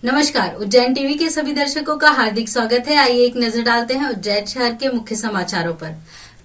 नमस्कार, उज्जैन टीवी के सभी दर्शकों का हार्दिक स्वागत है। आइए एक नजर डालते हैं उज्जैन शहर के मुख्य समाचारों पर।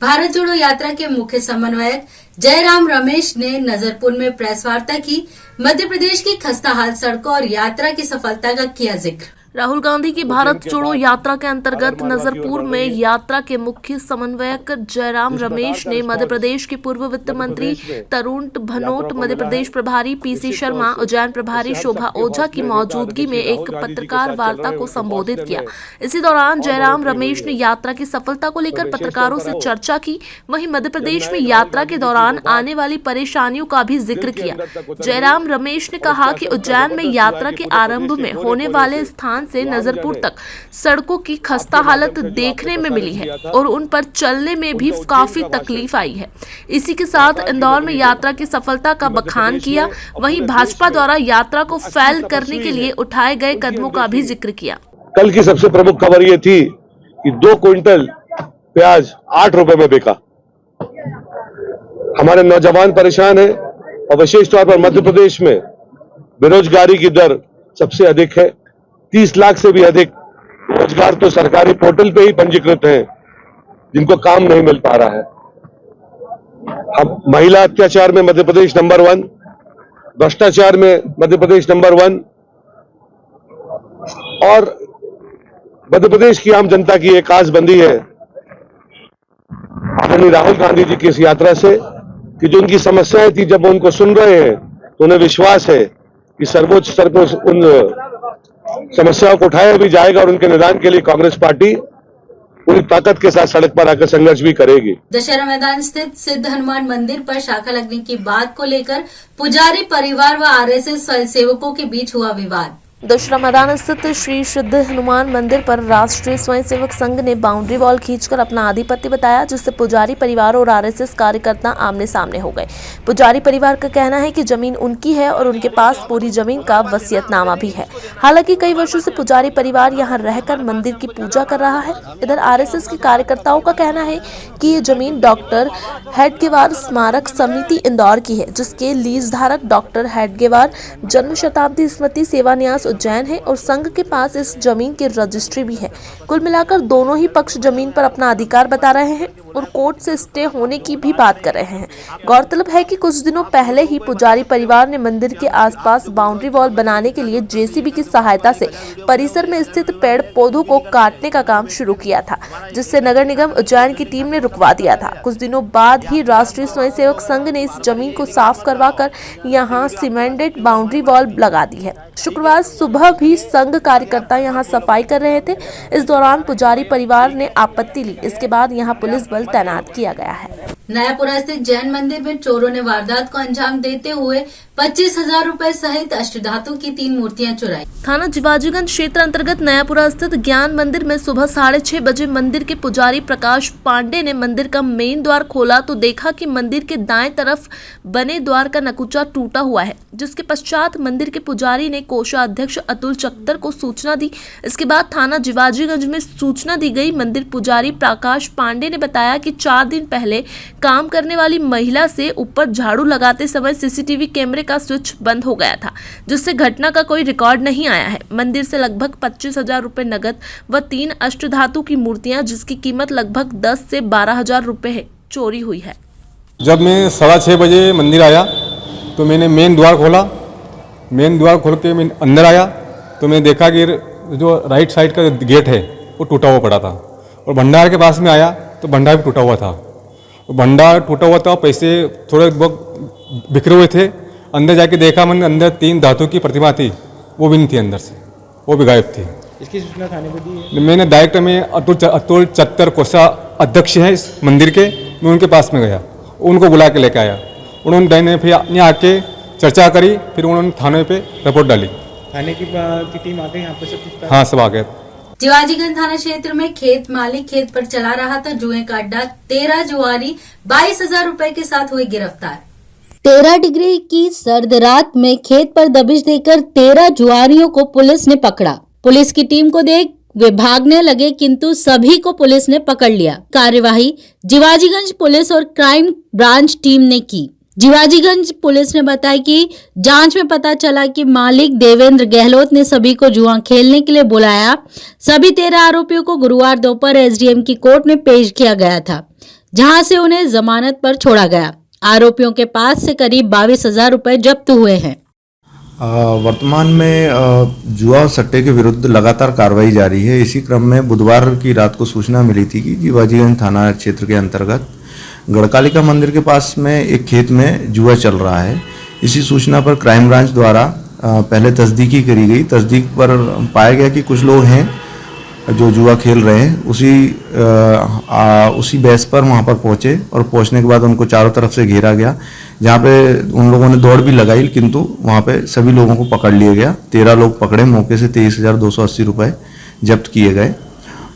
भारत जोड़ो यात्रा के मुख्य समन्वयक जयराम रमेश ने नजरपुर में प्रेस वार्ता की। मध्य प्रदेश की खस्ताहाल सड़कों और यात्रा की सफलता का किया जिक्र। राहुल गांधी की भारत जोड़ो यात्रा के अंतर्गत नजरपुर में यात्रा के मुख्य समन्वयक जयराम रमेश ने मध्य प्रदेश के पूर्व वित्त मंत्री तरुण भनोट, मध्य प्रदेश प्रभारी पीसी शर्मा, उज्जैन प्रभारी शोभा ओझा की मौजूदगी में एक पत्रकार वार्ता को संबोधित किया। इसी दौरान जयराम रमेश ने यात्रा की सफलता को लेकर पत्रकारों से चर्चा की। वहीं मध्य प्रदेश में यात्रा के दौरान आने वाली परेशानियों का भी जिक्र किया। जयराम रमेश ने कहा कि उज्जैन में यात्रा के आरंभ में होने वाले स्थान से नजरपुर तक सड़कों की खस्ता हालत देखने में मिली है और उन पर चलने में भी काफी तकलीफ आई है। इसी के साथ इंदौर में यात्रा की सफलता का बखान किया। वहीं भाजपा द्वारा यात्रा को फैल करने के लिए उठाए गए कदमों का भी जिक्र किया। कल की सबसे प्रमुख खबर ये थी कि 2 क्विंटल प्याज 8 रुपए में बिका। हमारे नौजवान परेशान है और विशेष तौर पर मध्य प्रदेश में बेरोजगारी की दर सबसे अधिक है। 30 लाख से भी अधिक रोजगार तो सरकारी पोर्टल पे ही पंजीकृत हैं, जिनको काम नहीं मिल पा रहा है। अब महिला अत्याचार में मध्य प्रदेश नंबर 1, भ्रष्टाचार में मध्य प्रदेश नंबर 1 और मध्य प्रदेश की आम जनता की एक आस बंधी है आदरणीय राहुल गांधी जी की इस यात्रा से कि जो उनकी समस्याएं थी, जब वो उनको सुन रहे हैं तो उन्हें विश्वास है कि सर्वोच्च स्तर पर उन समस्याओं को उठाया भी जाएगा और उनके निदान के लिए कांग्रेस पार्टी पूरी ताकत के साथ सड़क पर आकर संघर्ष भी करेगी। दशहरा मैदान स्थित सिद्ध हनुमान मंदिर पर शाखा लगने की बात को लेकर पुजारी परिवार व आरएसएस स्वयंसेवकों के बीच हुआ विवाद। दशहरा मैदान स्थित श्री सिद्ध हनुमान मंदिर पर राष्ट्रीय स्वयंसेवक संघ ने बाउंड्री वॉल खींचकर अपना आधिपत्य बताया, जिससे पुजारी परिवार और आरएसएस कार्यकर्ता आमने सामने हो गए। पुजारी परिवार का कहना है कि जमीन उनकी है और उनके पास पूरी जमीन का वसीयतनामा भी है। हालांकि कई वर्षों से पुजारी परिवार यहां रहकर मंदिर की पूजा कर रहा है। इधर आरएसएस के कार्यकर्ताओं का कहना है कि ये जमीन डॉक्टर हेडगेवार स्मारक समिति इंदौर की है, जिसके लीज धारक डॉक्टर हेडगेवार जन्म शताब्दी स्मृति सेवा न्यास उज्जैन है और संघ के पास इस जमीन की रजिस्ट्री भी है। कुल मिलाकर दोनों ही पक्ष जमीन पर अपना अधिकार बता रहे हैं और कोर्ट से स्टे होने की भी बात कर रहे हैं। गौरतलब है कि कुछ दिनों पहले ही पुजारी परिवार ने मंदिर के आसपास बाउंड्री वॉल बनाने के लिए जेसीबी की सहायता से परिसर में स्थित पेड़ पौधों को काटने का काम शुरू किया था, जिससे नगर निगम उज्जैन की टीम ने रुकवा दिया था। कुछ दिनों बाद ही राष्ट्रीय स्वयंसेवक संघ ने इस जमीन को साफ करवाकर यहाँ सीमेंटेड बाउंड्री वॉल लगा दी है। शुक्रवार सुबह भी संघ कार्यकर्ता यहां सफाई कर रहे थे। इस दौरान पुजारी परिवार ने आपत्ति ली। इसके बाद यहां पुलिस बल तैनात किया गया है। नयापुरा स्थित जैन मंदिर में चोरों ने वारदात को अंजाम देते हुए 25,000 रुपए सहित अष्टधातु की 3 मूर्तियां चुराई। थाना जिवाजीगंज क्षेत्र अंतर्गत नयापुरा स्थित ज्ञान मंदिर में सुबह 6:30 बजे मंदिर के पुजारी प्रकाश पांडे ने मंदिर का मेन द्वार खोला तो देखा कि मंदिर के दाएं तरफ बने द्वार का नकुचा टूटा हुआ है, जिसके पश्चात मंदिर के पुजारी ने कोषाध्यक्ष अतुल चक्कर को सूचना दी। इसके बाद थाना जिवाजीगंज में सूचना दी गई। मंदिर पुजारी प्रकाश पांडे ने बताया कि 4 दिन पहले काम करने वाली महिला से ऊपर झाड़ू लगाते समय सीसीटीवी कैमरे का स्विच बंद हो गया था, जिससे घटना का कोई रिकॉर्ड नहीं आया है। मंदिर से लगभग 25,000 रुपए नगद व 3 अष्टधातु की मूर्तियां, जिसकी कीमत लगभग 10 से 12,000 रुपए है, चोरी हुई है। जब मैं 6:30 बजे मंदिर आया तो मैंने मेन द्वार खोला। मेन द्वार खोल के मैं अंदर आया तो मैंने देखा कि जो राइट साइड का गेट है वो टूटा हुआ पड़ा था और भंडार के पास में आया तो भंडार भी टूटा हुआ था। भंडार टूटा हुआ था, पैसे थोड़े बहुत बिखरे हुए थे। अंदर जाके देखा मैंने, अंदर 3 धातु की प्रतिमा थी, वो भी नहीं थी अंदर से, वो भी गायब थी। इसकी सूचना थाने को दी है? मैंने डायरेक्ट में अतुल चक्कर कोषा अध्यक्ष हैं इस मंदिर के, मैं उनके पास में गया, उनको बुला के लेके आया। उन्होंने फिर अपने आके चर्चा करी, फिर उन्होंने थाने पे रिपोर्ट डाली। थाने की टीम आ गई यहाँ पे सब? हाँ, सब आ गए। जिवाजीगंज थाना क्षेत्र में खेत मालिक खेत पर चला रहा था जुए का अड्डा। 13 जुआरी 22,000 रुपए के साथ हुए गिरफ्तार। 13 डिग्री की सर्द रात में खेत पर दबिश देकर 13 जुआरियों को पुलिस ने पकड़ा। पुलिस की टीम को देख वे भागने लगे, किंतु सभी को पुलिस ने पकड़ लिया। कार्यवाही जिवाजीगंज पुलिस और क्राइम ब्रांच टीम ने की। जीवाजीगंज पुलिस ने बताया कि जांच में पता चला कि मालिक देवेंद्र गहलोत ने सभी को जुआ खेलने के लिए बुलाया। सभी 13 आरोपियों को गुरुवार दोपहर एसडीएम की कोर्ट में पेश किया गया था, जहां से उन्हें जमानत पर छोड़ा गया। आरोपियों के पास से करीब 22,000 रुपए जब्त हुए हैं। वर्तमान में जुआ और सट्टे के विरुद्ध लगातार कार्रवाई जारी है। इसी क्रम में बुधवार की रात को सूचना मिली थी कि जीवाजीगंज थाना क्षेत्र के अंतर्गत गढ़कालिका मंदिर के पास में एक खेत में जुआ चल रहा है। इसी सूचना पर क्राइम ब्रांच द्वारा पहले तस्दीकी करी गई। तस्दीक पर पाया गया कि कुछ लोग हैं जो जुआ खेल रहे हैं। उसी बेस पर वहां पर पहुंचे और पहुंचने के बाद उनको चारों तरफ से घेरा गया, जहां पे उन लोगों ने दौड़ भी लगाई, किंतु वहां पे सभी लोगों को पकड़ लिया गया। 13 लोग पकड़े, मौके से 23,280 रुपए जब्त किए गए।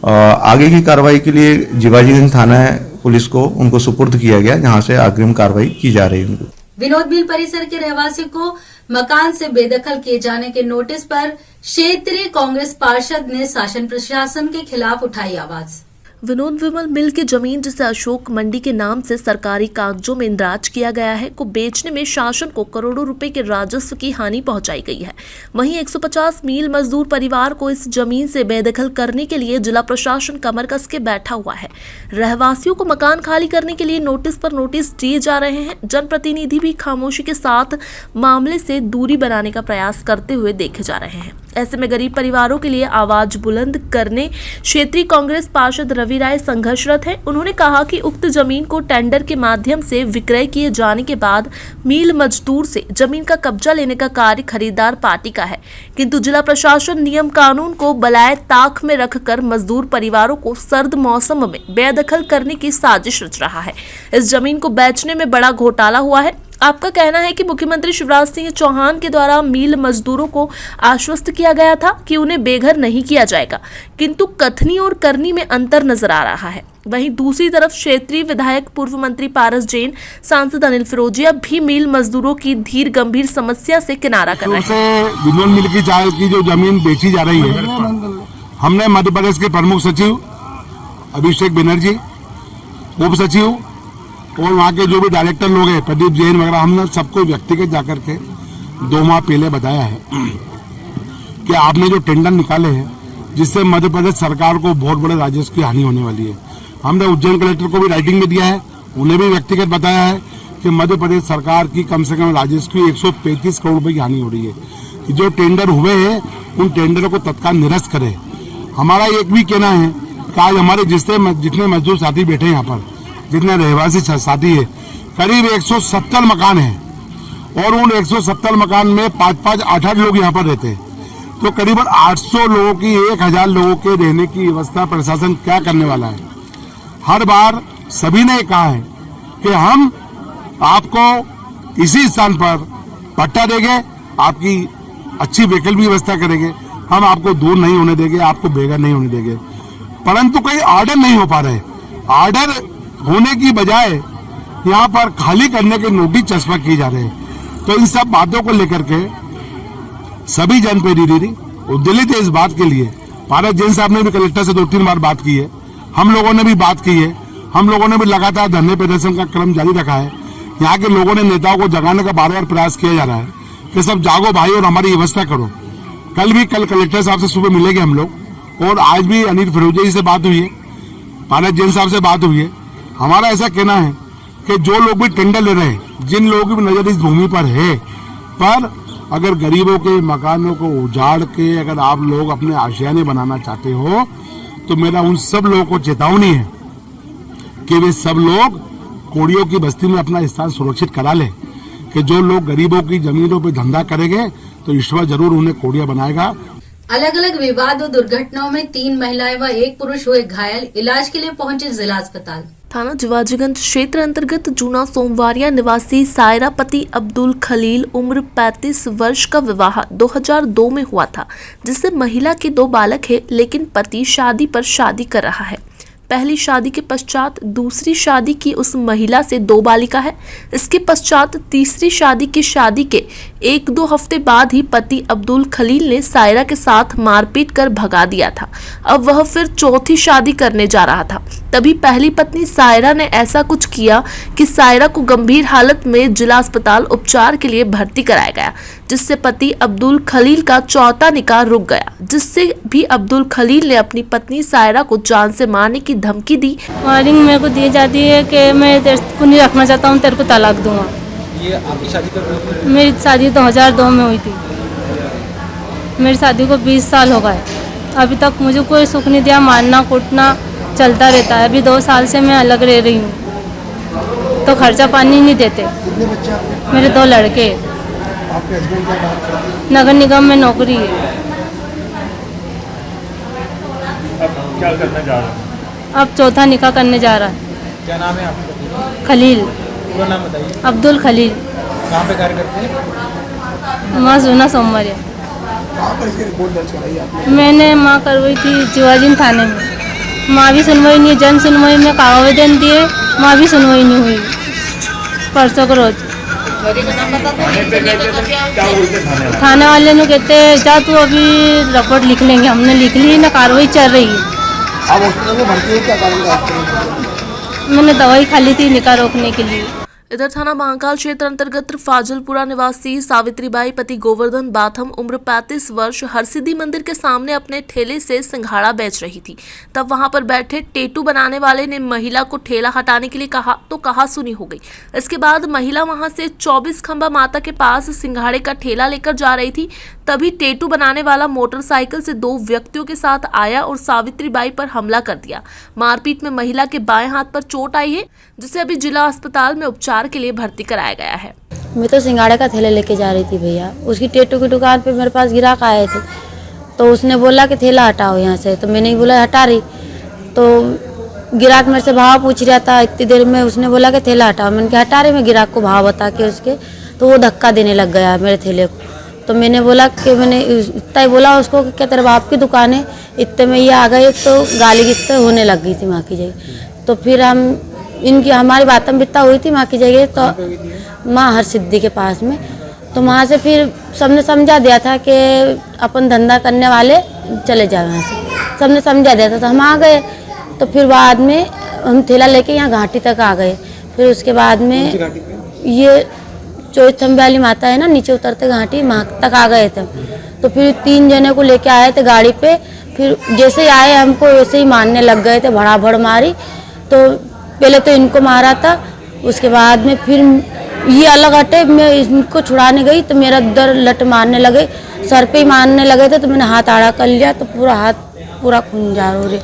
आगे की कार्रवाई के लिए जीवाजीगंज थाना पुलिस को उनको सुपुर्द किया गया, जहां से अग्रिम कार्रवाई की जा रही है उनको। विनोद मिल परिसर के रहवासियों को मकान से बेदखल किए जाने के नोटिस पर क्षेत्रीय कांग्रेस पार्षद ने शासन प्रशासन के खिलाफ उठाई आवाज। विनोद विमल मिल की जमीन, जिसे अशोक मंडी के नाम से सरकारी कागजों में इंदराज किया गया है, को बेचने में शासन को करोड़ों रुपए के राजस्व की हानि पहुंचाई गई है। वहीं 150 मील मजदूर परिवार को इस जमीन से बेदखल करने के लिए जिला प्रशासन कमर कस के बैठा हुआ है। रहवासियों को मकान खाली करने के लिए नोटिस पर नोटिस दिए जा रहे हैं। जनप्रतिनिधि भी खामोशी के साथ मामले से दूरी बनाने का प्रयास करते हुए देखे जा रहे हैं। ऐसे में गरीब परिवारों के लिए आवाज बुलंद करने क्षेत्रीय कांग्रेस पार्षद रवि राय संघर्षरत है। उन्होंने कहा कि उक्त जमीन को टेंडर के माध्यम से विक्रय किए जाने के बाद मील मजदूर से जमीन का कब्जा लेने का कार्य खरीदार पार्टी का है, किंतु जिला प्रशासन नियम कानून को बलाए ताक में रखकर मजदूर परिवारों को सर्द मौसम में बेदखल करने की साजिश रच रहा है। इस जमीन को बेचने में बड़ा घोटाला हुआ है। आपका कहना है कि मुख्यमंत्री शिवराज सिंह चौहान के द्वारा मील मजदूरों को आश्वस्त किया गया था कि उन्हें बेघर नहीं किया जाएगा, किंतु कथनी और करनी में अंतर नजर आ रहा है। वहीं दूसरी तरफ क्षेत्रीय विधायक पूर्व मंत्री पारस जैन, सांसद अनिल फिरोजिया भी मील मजदूरों की धीर गंभीर समस्या से किनारा कर रहे हैं। विनोद मिल की चाय की जो जमीन बेची जा रही है, हमने मध्य प्रदेश के प्रमुख सचिव अभिषेक बनर्जी, उप सचिव और वहाँ के जो भी डायरेक्टर लोग हैं, प्रदीप जैन वगैरह, हमने सबको व्यक्तिगत जाकर के 2 माह पहले बताया है कि आपने जो टेंडर निकाले हैं, जिससे मध्य प्रदेश सरकार को बहुत बड़े राजस्व की हानि होने वाली है। हमने उज्जैन कलेक्टर को भी राइटिंग में दिया है, उन्हें भी व्यक्तिगत बताया है कि मध्य प्रदेश सरकार की कम से कम राजस्व की 135 करोड़ रुपए की हानि हो रही है। कि जो टेंडर हुए हैं उन टेंडरों को तत्काल निरस्त करे। हमारा एक भी कहना है कि आज हमारे जितने मजदूर साथी बैठे यहाँ पर, जितने रहवासी साथी है, करीब 170 मकान हैं और उन 170 मकान में 5-5, 8-8 लोग यहाँ पर रहते हैं। तो करीबन 800 लोगों की 1000 लोगों के रहने की व्यवस्था प्रशासन क्या करने वाला है। हर बार सभी ने कहा है कि हम आपको इसी स्थान पर पट्टा देंगे, आपकी अच्छी वैकल्पिक व्यवस्था करेंगे, हम आपको दूर नहीं होने देंगे, आपको बेघर नहीं होने देंगे। परंतु कोई ऑर्डर नहीं हो पा रहे। ऑर्डर होने की बजाय यहाँ पर खाली करने के नोटिस चस्पा किए जा रहे हैं। तो इन सब बातों को लेकर के सभी जनप्रतिनिधि उद्वेलित है इस बात के लिए। पारस जैन साहब ने भी कलेक्टर से 2-3 बार बात की है, हम लोगों ने भी बात की है, हम लोगों ने भी लगातार धरने प्रदर्शन का क्रम जारी रखा है। यहाँ के लोगों ने नेताओं को जगाने का बार बार प्रयास किया जा रहा है कि सब जागो भाई और हमारी व्यवस्था करो। कल कलेक्टर साहब से सुबह मिलेंगे हम लोग, और आज भी अनिल फिरोजिया जी से बात हुई है, पारस जैन साहब से बात हुई है। हमारा ऐसा कहना है कि जो लोग भी टेंडर ले रहे हैं, जिन लोगों की भी नजर इस भूमि पर है, पर अगर गरीबों के मकानों को उजाड़ के अगर आप लोग अपने आशियाने बनाना चाहते हो, तो मेरा उन सब लोगों को चेतावनी है कि वे सब लोग कोड़ियों की बस्ती में अपना स्थान सुरक्षित करा ले। कि जो लोग गरीबों की जमीनों पर धंधा करेंगे तो ईश्वर जरूर उन्हें कोड़िया बनाएगा। अलग अलग विवाद और दुर्घटनाओं में 3 महिलाएं व 1 पुरुष हुए घायल, इलाज के लिए पहुंचे जिला अस्पताल। थाना जीवाजीगंज क्षेत्र अंतर्गत जूना सोमवारिया निवासी सायरा पति अब्दुल खलील उम्र 35 वर्ष का विवाह 2002 में हुआ था, जिससे महिला के 2 बालक है, लेकिन पति शादी पर शादी कर रहा है। पहली शादी के पश्चात दूसरी शादी की उस महिला से 2 बालिका है। इसके पश्चात तीसरी शादी के 1-2 हफ्ते बाद ही पति अब्दुल खलील ने सायरा के साथ मारपीट कर भगा दिया था। अब वह फिर चौथी शादी करने जा रहा था। तभी पहली पत्नी सायरा ने ऐसा कुछ किया कि सायरा को गंभीर हालत में जिला अस्पताल उपचार के लिए भर्ती कराया गया, जिससे पति अब्दुल खलील का चौथा निकाह रुक गया, जिससे भी अब्दुल खलील ने अपनी पत्नी सायरा को जान से मारने की धमकी दी। वार्निंग मेरे को दी जाती है कि मैं तेरे को नहीं रखना चाहता हूँ, तेरे को तलाक दूंगा। ये आपकी शादी कब हुई थी? मेरी शादी 2002 में हुई थी। मेरी शादी को 20 साल हो गए, अभी तक मुझे कोई सुख नहीं दिया। मारना कूटना चलता रहता है। अभी 2 साल से मैं अलग रह रही हूँ, तो खर्चा पानी नहीं देते। कितने बच्चे आपके? मेरे 2 लड़के, आपके हस्बैंड क्या काम करते हैं? नगर निगम में नौकरी है। अब क्या करना चाह रहे हैं? अब चौथा निकाह करने जा रहा है। क्या नाम है आपका? खलील, पूरा नाम बताइए। अब्दुल खलील, कहाँ पे कार्य करते हैं? माँ जूना सोमवार। कहाँ पर इसकी रिपोर्ट दर्ज कराई आपने? मैंने माँ करवाई थी जिवाजिन थाने में। माँ भी सुनवाई नहीं, जन सुनवाई में आवेदन दिए, माँ भी सुनवाई नहीं हुई। परसों को रोज थाने पे गए थे तो क्या बोलते थाने वाले? थाने वाले ने कहते जा तू अभी रिपोर्ट लिख लेंगे। हमने लिख ली ना, कार्रवाई चल रही है। आप हॉस्पिटल में भर्ती हो, क्या कारण था हॉस्पिटल में? मैंने दवाई खा ली थी निकाह रोकने के लिए। इधर थाना महाकाल क्षेत्र अंतर्गत फाजलपुरा निवासी सावित्रीबाई पति गोवर्धन बाथम उम्र 35 वर्ष हरसिद्धि मंदिर के सामने अपने ठेले से सिंघाड़ा बेच रही थी। तब वहां पर बैठे टेटू बनाने वाले ने महिला को ठेला हटाने के लिए कहा तो कहा सुनी हो गई। इसके बाद महिला वहां से 24 खंबा माता के पास सिंघाड़े का ठेला लेकर जा रही थी। तभी टेटू बनाने वाला मोटरसाइकिल से 2 व्यक्तियों के साथ आया और सावित्रीबाई पर हमला कर दिया। मारपीट में महिला के बाएं हाथ पर चोट आई है, जिसे अभी जिला अस्पताल में उपचार के लिए भर्ती कराया गया है। मैं तो सिंघाड़े का थैला लेके जा रही थी भैया। उसकी टेटू की दुकान पे मेरे पास ग्राहक आए थे, तो उसने बोला कि थैला हटाओ यहाँ से। तो मैंने बोला हटा रही, तो ग्राहक मेरे से भाव पूछ रहा था। इतनी देर में उसने बोला कि थैला हटाओ। मैंने कहा हटा रही। मैं ग्राहक को भाव बता के उसके, तो वो धक्का देने लग गया मेरे थैले को। तो मैंने बोला कि मैंने इतना ही बोला उसको कि क्या तेरे बाप की दुकान है। इतने में ये आ गए, तो गाली गिस्ते होने लग गई थी माँ की जगह। तो फिर हमारी बातों में बिता हुई थी माँ की जगह, तो माँ हरसिद्धि के पास में। तो वहाँ से फिर सबने समझा दिया था कि अपन धंधा करने वाले चले जाओ यहाँ से, सबने समझा दिया था। तो हम आ गए। तो फिर बाद में हम थैला लेके यहाँ घाटी तक आ गए। फिर उसके बाद में ये चौथम्बे वाली माता है ना, नीचे उतरते घाटी वहाँ तक आ गए थे। तो फिर 3 जने को लेके आए थे गाड़ी पे। फिर जैसे ही आए हमको वैसे ही मारने लग गए थे, भड़ाभड़ मारी। तो पहले तो इनको मारा था, उसके बाद में फिर ये अलग हटे। मैं इनको छुड़ाने गई तो मेरा दर लट मारने लगे, सर पे ही मारने लगे थे। तो मैंने हाथ आड़ा कर लिया, तो पूरा हाथ पूरा खूंजार हो रहे।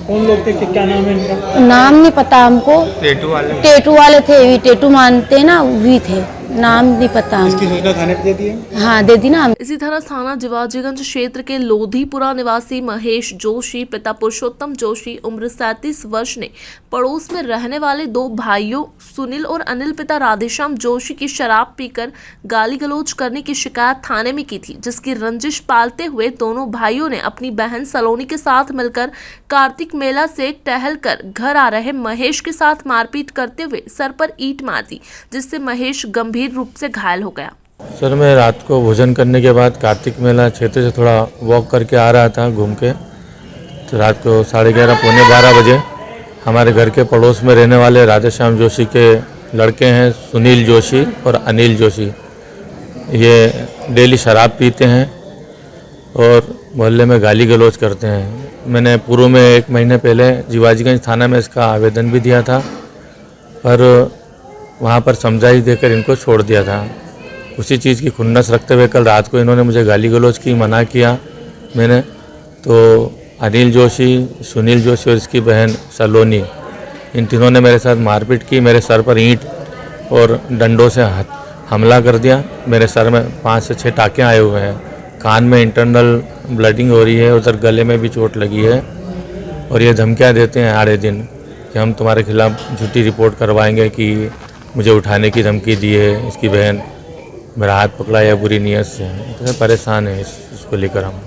कौन लोग थे, क्या नाम है इनका? नाम नहीं पता हमको। टेटू वाले थे, वी टेटू मानते हैं ना, वी थे। नाम नहीं पता हमको। इसकी सूचना थाने पे दे दी है? हाँ दे दी ना। इसी तरह थाना जिवाजीगंज क्षेत्र के लोधीपुरा निवासी महेश जोशी पिता पुरुषोत्तम जोशी उम्र 37 वर्ष ने पड़ोस में रहने वाले 2 भाइयों सुनील और अनिल पिता राधेश्याम जोशी की शराब पीकर गाली गलौज करने की शिकायत थाने में की थी, जिसकी रंजिश पालते हुए दोनों भाइयों ने अपनी बहन सलोनी के साथ मिलकर कार्तिक मेला से टहलकर घर आ रहे महेश के साथ मारपीट करते हुए सर पर ईंट मार दी, जिससे महेश गंभीर रूप से घायल हो गया। सर मैं रात को भोजन करने के बाद कार्तिक मेला क्षेत्र से थोड़ा वॉक करके आ रहा था घूम के। तो रात को 11:30 पौने 12 बजे हमारे घर के पड़ोस में रहने वाले राधेश्याम जोशी के लड़के हैं सुनील जोशी और अनिल जोशी। ये डेली शराब पीते हैं और मोहल्ले में गाली गलौज करते हैं। मैंने पूर्व में 1 महीने पहले जिवाजीगंज थाना में इसका आवेदन भी दिया था, पर वहाँ पर समझाई देकर इनको छोड़ दिया था। उसी चीज़ की खुन्नस रखते हुए कल रात को इन्होंने मुझे गाली गलौज की, मना किया मैंने। तो अनिल जोशी, सुनील जोशी और इसकी बहन सलोनी, इन तीनों ने मेरे साथ मारपीट की। मेरे सर पर ईंट और डंडों से हमला कर दिया। मेरे सर में 5 से 6 टाँके आए हुए हैं, कान में इंटरनल ब्लडिंग हो रही है, उधर गले में भी चोट लगी है। और ये धमकियाँ देते हैं आड़े दिन कि हम तुम्हारे खिलाफ झूठी रिपोर्ट करवाएंगे, कि मुझे उठाने की धमकी दी है इसकी बहन, मेरा हाथ पकड़ा या बुरी नीयत से। तो परेशान है इसको लेकर हम।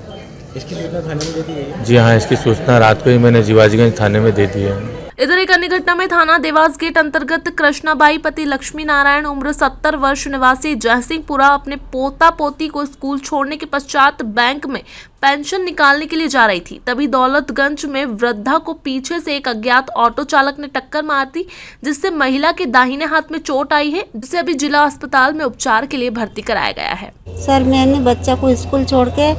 इसकी सूचना थाने में दे दी गई है? जी हाँ, इसकी सूचना रात को ही मैंने जिवाजीगंज थाने में दे दी है। इधर एक अन्य घटना में थाना देवास गेट अंतर्गत कृष्णाबाई पति लक्ष्मी नारायण उम्र 70 वर्ष निवासी जयसिंहपुरा अपने पोता पोती को स्कूल छोड़ने के पश्चात बैंक में पेंशन निकालने के लिए जा रही थी। तभी दौलतगंज में वृद्धा को पीछे से एक अज्ञात ऑटो चालक ने टक्कर मार दी, जिससे महिला के दाहिने हाथ में चोट आई है, जिसे अभी जिला अस्पताल में उपचार के लिए भर्ती कराया गया है। सर मैंने बच्चा को स्कूल छोड़ के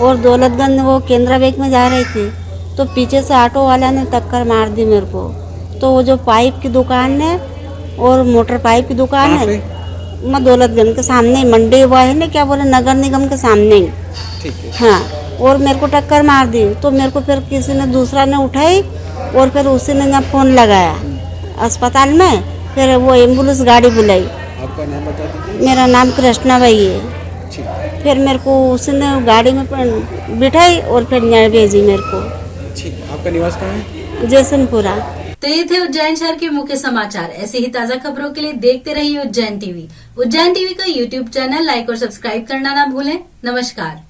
और दौलतगंज वो केंद्रा बैंक में जा रही थी, तो पीछे से ऑटो वाला ने टक्कर मार दी मेरे को। तो वो जो पाइप की दुकान है और मोटर पाइप की दुकान है, मैं दौलतगंज के सामने मंडी हुआ है ना, क्या बोले, नगर निगम के सामने। ठीक है। हाँ, और मेरे को टक्कर मार दी। तो मेरे को फिर किसी ने दूसरा ने उठाई और फिर उसी ने ना फ़ोन लगाया अस्पताल में, फिर वो एम्बुलेंस गाड़ी बुलाई। आपका नाम बता दीजिए। मेरा नाम कृष्णाबाई है। फिर मेरे को उसने गाड़ी में बिठाई और फिर न्याय भेजी मेरे को। आपका निवास कहाँ है? जयसिंहपुरा। तो ये थे उज्जैन शहर के मुख्य समाचार। ऐसे ही ताजा खबरों के लिए देखते रहिए उज्जैन टीवी। उज्जैन टीवी का यूट्यूब चैनल लाइक और सब्सक्राइब करना ना भूलें। नमस्कार।